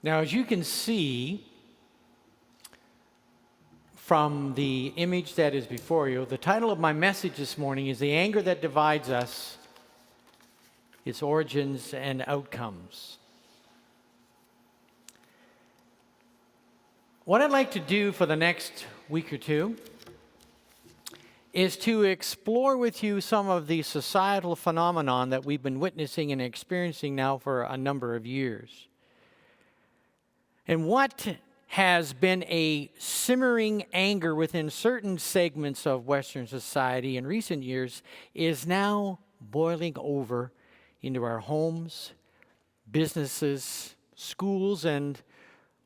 Now, as you can see from the image that is before you, the title of my message this morning is The Anger That Divides Us, Its Origins and Outcomes. What I'd like to do for the next week or two is to explore with you some of the societal phenomenon that we've been witnessing and experiencing now for a number of years. And what has been a simmering anger within certain segments of Western society in recent years is now boiling over into our homes, businesses, schools, and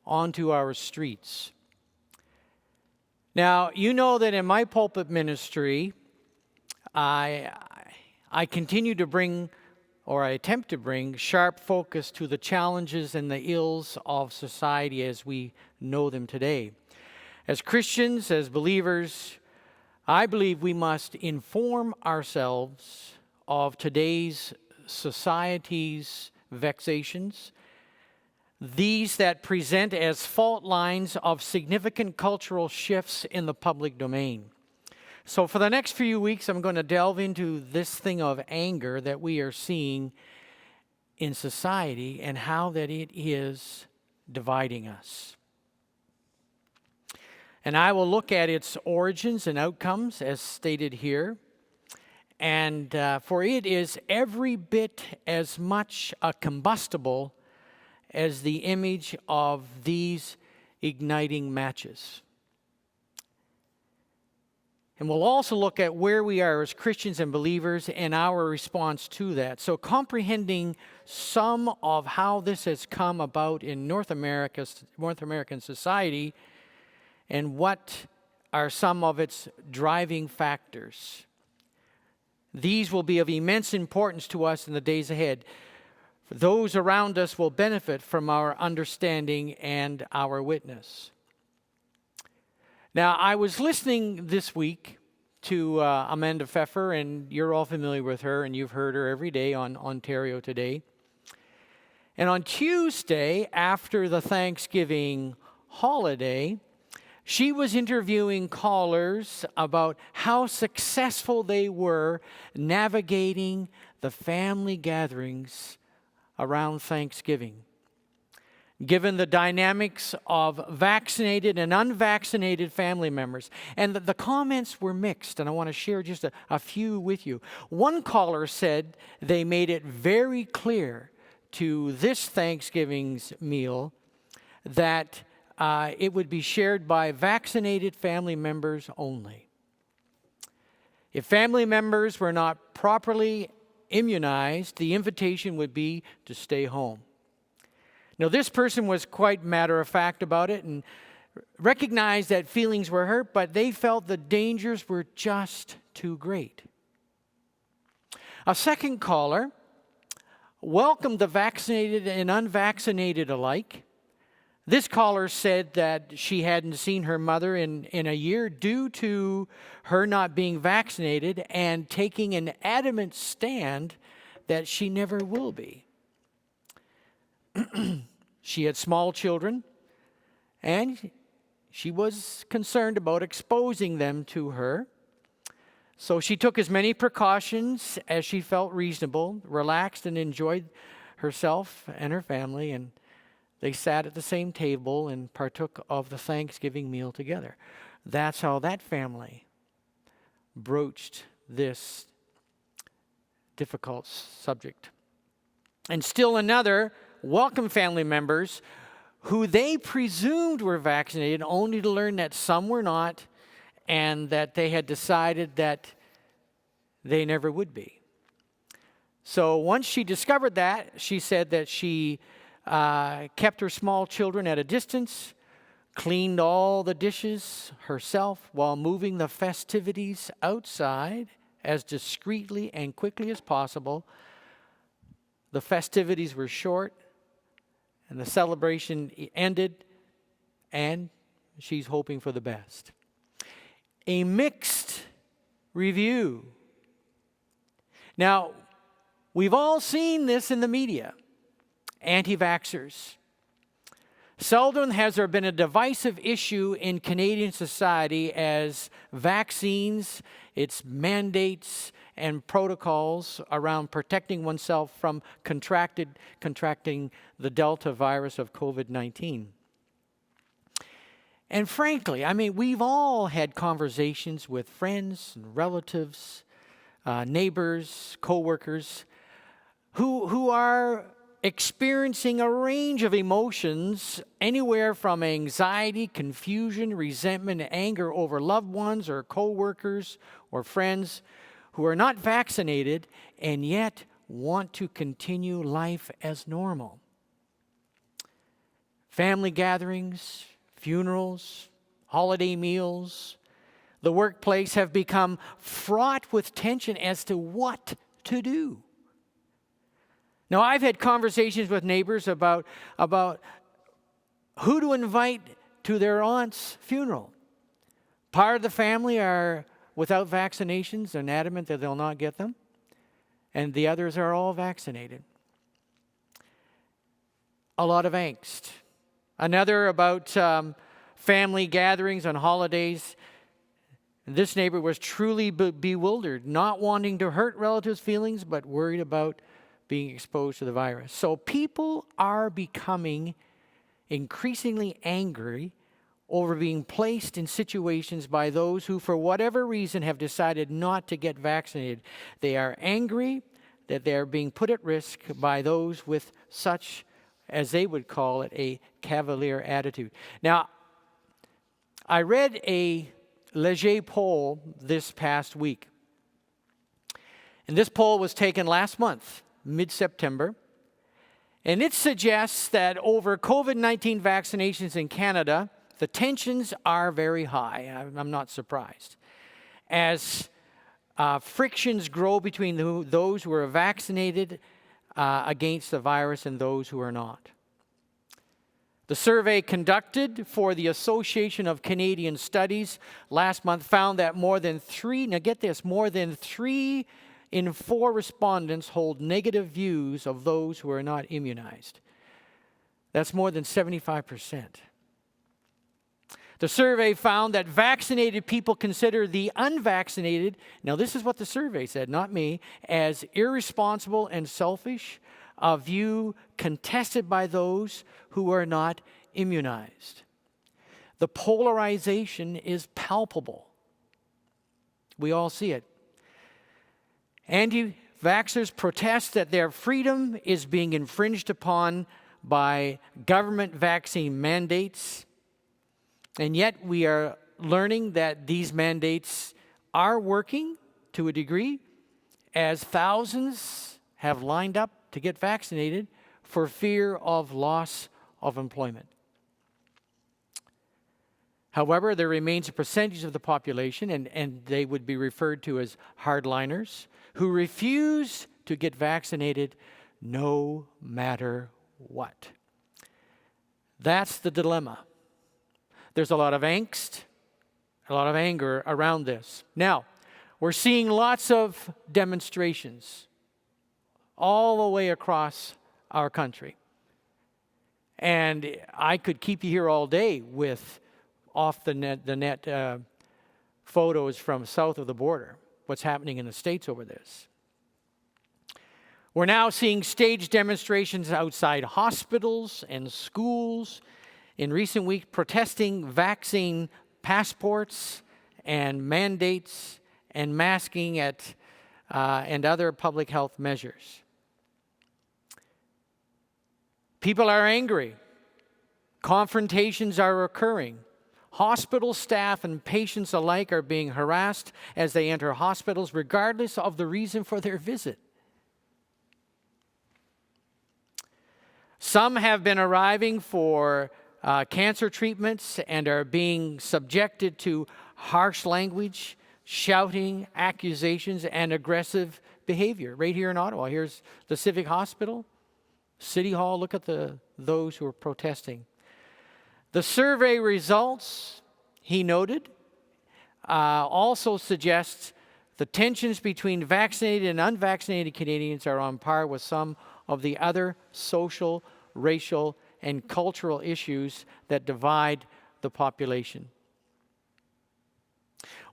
onto our streets. Now, you know that in my pulpit ministry, I continue to bring, or I attempt to bring, sharp focus to the challenges and the ills of society as we know them today. As Christians, as believers, I believe we must inform ourselves of today's society's vexations, these that present as fault lines of significant cultural shifts in the public domain. So for the next few weeks, I'm going to delve into this thing of anger that we are seeing in society and how that it is dividing us. And I will look at its origins and outcomes as stated here. And for it is every bit as much a combustible as the image of these igniting matches. And we'll also look at where we are as Christians and believers and our response to that. So comprehending some of how this has come about in North American society, and what are some of its driving factors. These will be of immense importance to us in the days ahead. Those around us will benefit from our understanding and our witness. Now, I was listening this week to Amanda Pfeffer, and you're all familiar with her, and you've heard her every day on Ontario Today. And on Tuesday, after the Thanksgiving holiday, she was interviewing callers about how successful they were navigating the family gatherings around Thanksgiving, given the dynamics of vaccinated and unvaccinated family members. And the comments were mixed, and I want to share just a few with you. One caller said they made it very clear to this Thanksgiving's meal that it would be shared by vaccinated family members only. If family members were not properly immunized, the invitation would be to stay home. Now, this person was quite matter-of-fact about it and recognized that feelings were hurt, but they felt the dangers were just too great. A second caller welcomed the vaccinated and unvaccinated alike. This caller said that she hadn't seen her mother in a year due to her not being vaccinated and taking an adamant stand that she never will be. She had small children, and she was concerned about exposing them to her. So she took as many precautions as she felt reasonable, relaxed, and enjoyed herself and her family, and they sat at the same table and partook of the Thanksgiving meal together. That's how that family broached this difficult subject. And still another welcomed family members who they presumed were vaccinated, only to learn that some were not, and that they had decided that they never would be. So once she discovered that, she said that she kept her small children at a distance, cleaned all the dishes herself while moving the festivities outside as discreetly and quickly as possible. The festivities were short, and the celebration ended, and she's hoping for the best. A mixed review. Now, we've all seen this in the media. Anti-vaxxers Seldom has there been a divisive issue in Canadian society as vaccines, its mandates, and protocols around protecting oneself from contracting the Delta virus of COVID-19. And frankly, I mean, we've all had conversations with friends and relatives, neighbors, coworkers, who are experiencing a range of emotions, anywhere from anxiety, confusion, resentment, anger over loved ones or coworkers or friends who are not vaccinated and yet want to continue life as normal. Family gatherings, funerals, holiday meals, the workplace have become fraught with tension as to what to do. Now, I've had conversations with neighbors about who to invite to their aunt's funeral. Part of the family are without vaccinations and adamant that they'll not get them, and the others are all vaccinated. A lot of angst. Another about family gatherings on holidays. This neighbor was truly bewildered, not wanting to hurt relatives' feelings, but worried about being exposed to the virus. So people are becoming increasingly angry over being placed in situations by those who, for whatever reason, have decided not to get vaccinated. They are angry that they are being put at risk by those with such, as they would call it, a cavalier attitude. Now, I read a Leger poll this past week. And this poll was taken last month, mid-September. And it suggests that over COVID-19 vaccinations in Canada, the tensions are very high. I'm not surprised. As frictions grow between those who are vaccinated against the virus and those who are not. The survey conducted for the Association of Canadian Studies last month found that more than 3 in 4 respondents hold negative views of those who are not immunized. That's more than 75%. The survey found that vaccinated people consider the unvaccinated, now this is what the survey said, not me, as irresponsible and selfish, a view contested by those who are not immunized. The polarization is palpable. We all see it. Anti-vaxxers protest that their freedom is being infringed upon by government vaccine mandates. And yet we are learning that these mandates are working to a degree, as thousands have lined up to get vaccinated for fear of loss of employment. However, there remains a percentage of the population, and they would be referred to as hardliners, who refuse to get vaccinated no matter what. That's the dilemma. There's a lot of angst, a lot of anger around this. Now, we're seeing lots of demonstrations all the way across our country. And I could keep you here all day with off the net photos from south of the border, what's happening in the States over this. We're now seeing staged demonstrations outside hospitals and schools in recent weeks, protesting vaccine passports and mandates and masking and other public health measures. People are angry. Confrontations are occurring. Hospital staff and patients alike are being harassed as they enter hospitals, regardless of the reason for their visit. Some have been arriving for cancer treatments and are being subjected to harsh language, shouting, accusations, and aggressive behavior. Right here in Ottawa, here's the Civic Hospital, City Hall. Look at those who are protesting. The survey results, he noted, also suggests the tensions between vaccinated and unvaccinated Canadians are on par with some of the other social, racial, and cultural issues that divide the population.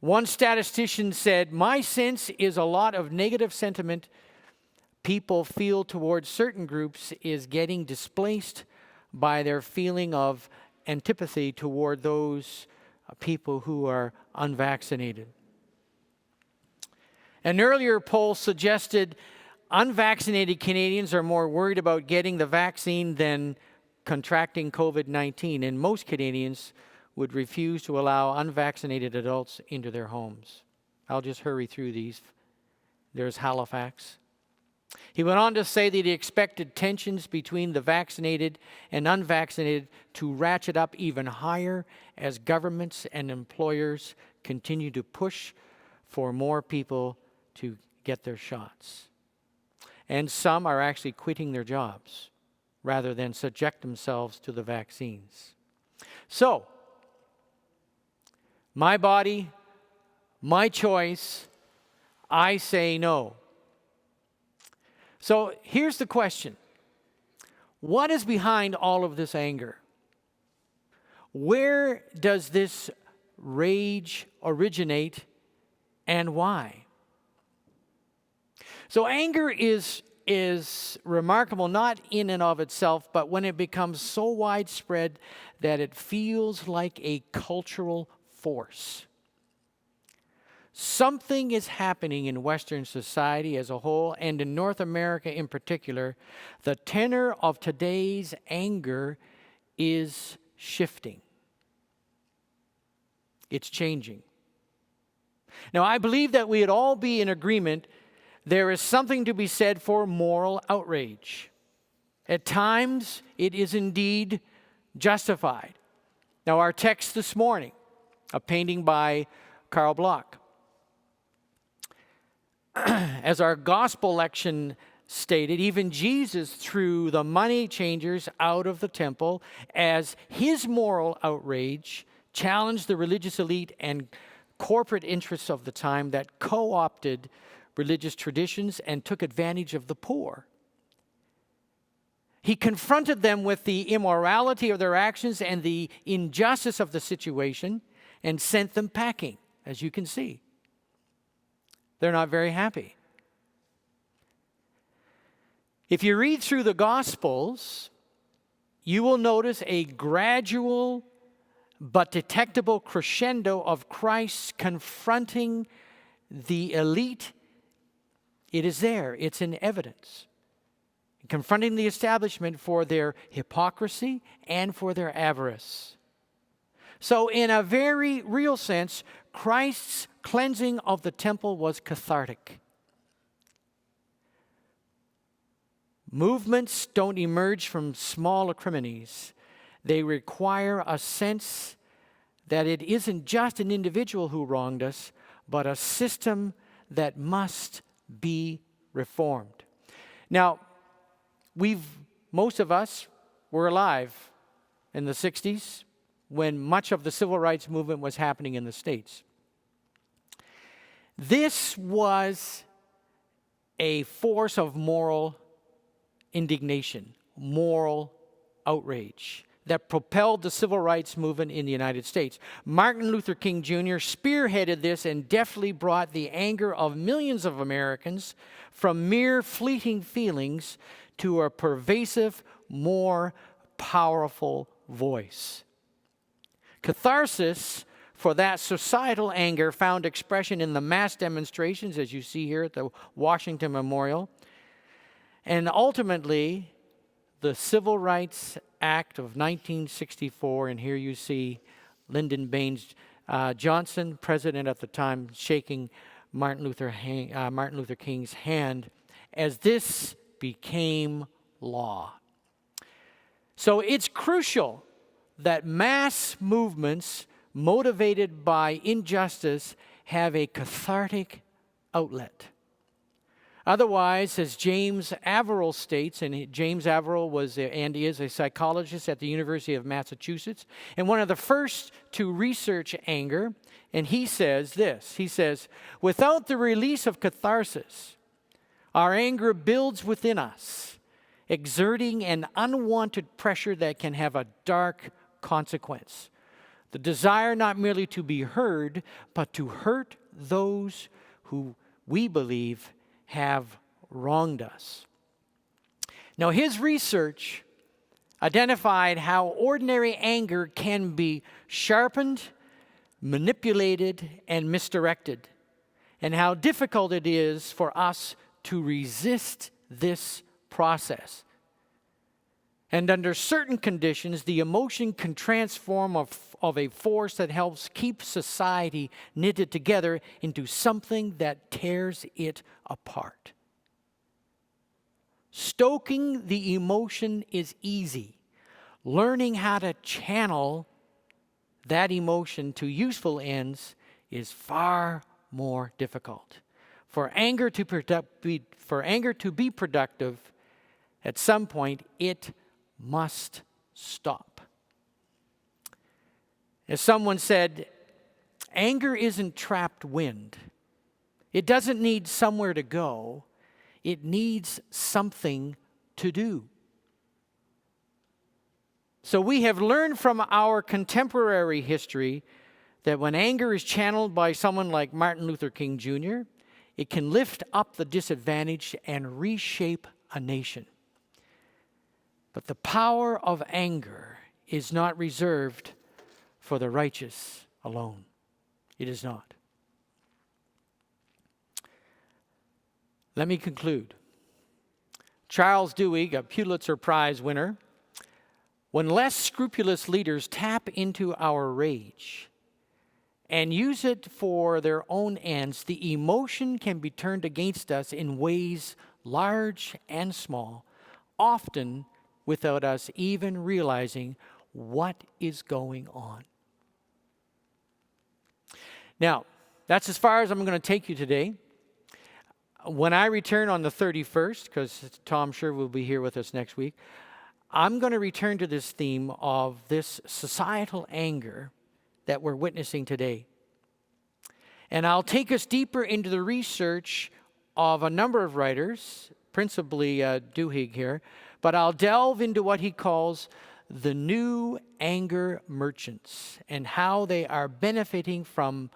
One statistician said, "My sense is a lot of negative sentiment people feel towards certain groups is getting displaced by their feeling of antipathy toward those people who are unvaccinated." An earlier poll suggested unvaccinated Canadians are more worried about getting the vaccine than contracting COVID-19, and most Canadians would refuse to allow unvaccinated adults into their homes. I'll just hurry through these. There's Halifax. He went on to say that he expected tensions between the vaccinated and unvaccinated to ratchet up even higher as governments and employers continue to push for more people to get their shots. And some are actually quitting their jobs rather than subject themselves to the vaccines. So, my body, my choice, I say no. So here's the question. What is behind all of this anger? Where does this rage originate and why? So anger is remarkable not in and of itself, but when it becomes so widespread that it feels like a cultural force. Something is happening in Western society as a whole, and in North America in particular. The tenor of today's anger is shifting. It's changing. Now, I believe that we'd all be in agreement there is something to be said for moral outrage. At times, it is indeed justified. Now, our text this morning, a painting by Karl Bloch. As our gospel lection stated, even Jesus threw the money changers out of the temple as his moral outrage challenged the religious elite and corporate interests of the time that co-opted religious traditions and took advantage of the poor. He confronted them with the immorality of their actions and the injustice of the situation and sent them packing, as you can see. They're not very happy. If you read through the Gospels, you will notice a gradual but detectable crescendo of Christ confronting the elite. It is there. It's in evidence. Confronting the establishment for their hypocrisy and for their avarice. So in a very real sense, Christ's cleansing of the temple was cathartic. Movements don't emerge from small acrimomies. They require a sense that it isn't just an individual who wronged us, but a system that must be reformed. Now, most of us were alive in the 60s when much of the civil rights movement was happening in the States. This was a force of moral indignation, moral outrage that propelled the civil rights movement in the United States. Martin Luther King Jr. spearheaded this and deftly brought the anger of millions of Americans from mere fleeting feelings to a pervasive, more powerful voice. Catharsis for that societal anger found expression in the mass demonstrations, as you see here at the Washington Memorial, and ultimately the Civil Rights Act of 1964, and here you see Lyndon Baines Johnson, president at the time, shaking Martin Luther King's hand as this became law. So it's crucial that mass movements motivated by injustice have a cathartic outlet. Otherwise, as James Averill states, and James Averill was and is a psychologist at the University of Massachusetts, and one of the first to research anger, and he says this, he says, without the release of catharsis, our anger builds within us exerting an unwanted pressure that can have a dark consequence. The desire not merely to be heard, but to hurt those who we believe have wronged us. Now, his research identified how ordinary anger can be sharpened, manipulated, and misdirected, and how difficult it is for us to resist this process. And under certain conditions, the emotion can transform of a force that helps keep society knitted together into something that tears it apart. Stoking the emotion is easy. Learning how to channel that emotion to useful ends is far more difficult. For anger to be productive, at some point it must stop. As someone said, anger isn't trapped wind. It doesn't need somewhere to go. It needs something to do. So we have learned from our contemporary history that when anger is channeled by someone like Martin Luther King Jr., it can lift up the disadvantaged and reshape a nation. But the power of anger is not reserved for the righteous alone. It is not. Let me conclude. Charles Duhigg, a Pulitzer Prize winner, when less scrupulous leaders tap into our rage and use it for their own ends, the emotion can be turned against us in ways large and small, often without us even realizing what is going on. Now, that's as far as I'm going to take you today. When I return on the 31st, because Tom Sher will be here with us next week, I'm going to return to this theme of this societal anger that we're witnessing today. And I'll take us deeper into the research of a number of writers, principally Duhigg here, but I'll delve into what he calls the new anger merchants and how they are benefiting from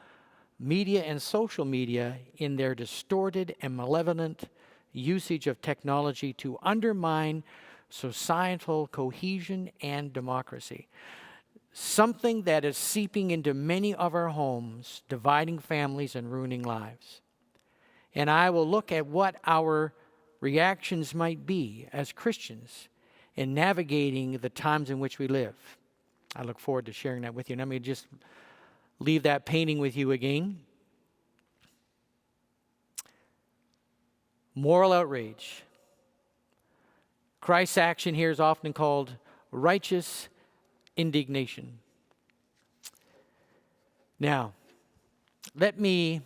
media and social media in their distorted and malevolent usage of technology to undermine societal cohesion and democracy. Something that is seeping into many of our homes, dividing families and ruining lives. And I will look at what our reactions might be as Christians in navigating the times in which we live. I look forward to sharing that with you. And let me just leave that painting with you again. Moral outrage. Christ's action here is often called righteous indignation. Now, let me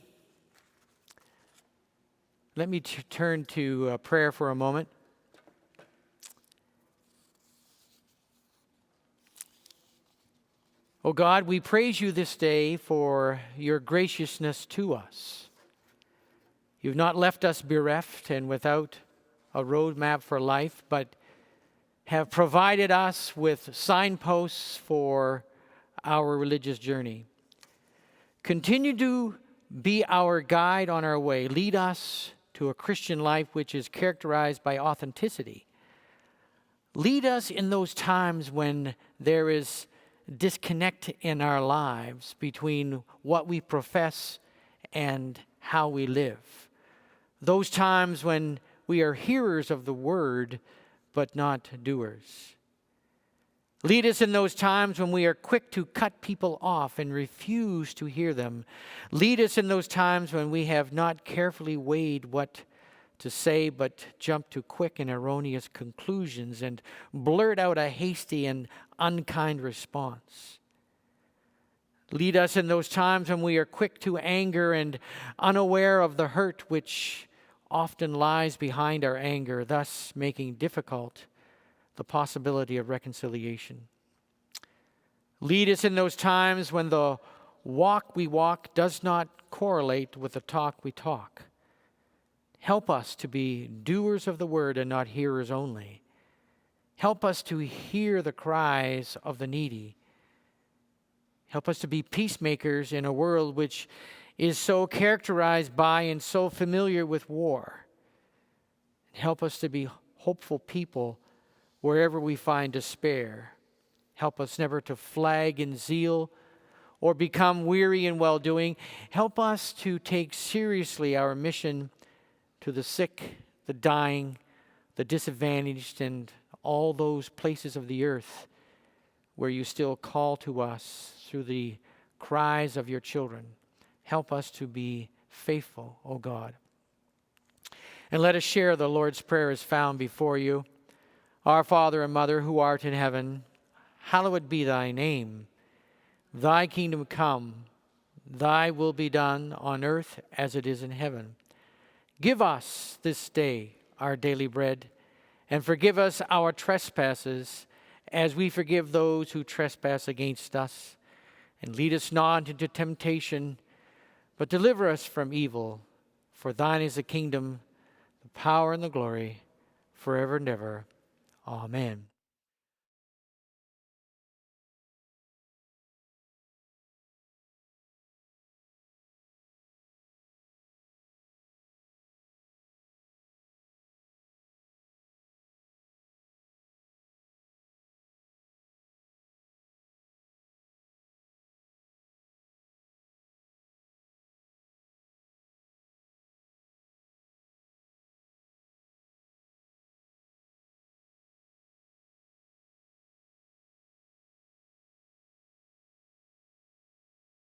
turn to prayer for a moment. Oh God, we praise you this day for your graciousness to us. You've not left us bereft and without a roadmap for life, but have provided us with signposts for our religious journey. Continue to be our guide on our way. Lead us to a Christian life which is characterized by authenticity. Lead us in those times when there is disconnect in our lives between what we profess and how we live. Those times when we are hearers of the word, but not doers. Lead us in those times when we are quick to cut people off and refuse to hear them. Lead us in those times when we have not carefully weighed what to say, but jump to quick and erroneous conclusions and blurt out a hasty and unkind response. Lead us in those times when we are quick to anger and unaware of the hurt which often lies behind our anger, thus making difficult the possibility of reconciliation. Lead us in those times when the walk we walk does not correlate with the talk we talk. Help us to be doers of the word and not hearers only. Help us to hear the cries of the needy. Help us to be peacemakers in a world which is so characterized by and so familiar with war. Help us to be hopeful people wherever we find despair. Help us never to flag in zeal or become weary in well-doing. Help us to take seriously our mission to the sick, the dying, the disadvantaged, and all those places of the earth where you still call to us through the cries of your children. Help us to be faithful, O God. And let us share the Lord's Prayer as found before you. Our Father and Mother, who art in heaven, hallowed be thy name. Thy kingdom come, thy will be done on earth as it is in heaven. Give us this day our daily bread, and forgive us our trespasses, as we forgive those who trespass against us. And lead us not into temptation, but deliver us from evil. For thine is the kingdom, the power, and the glory, forever and ever. Amen.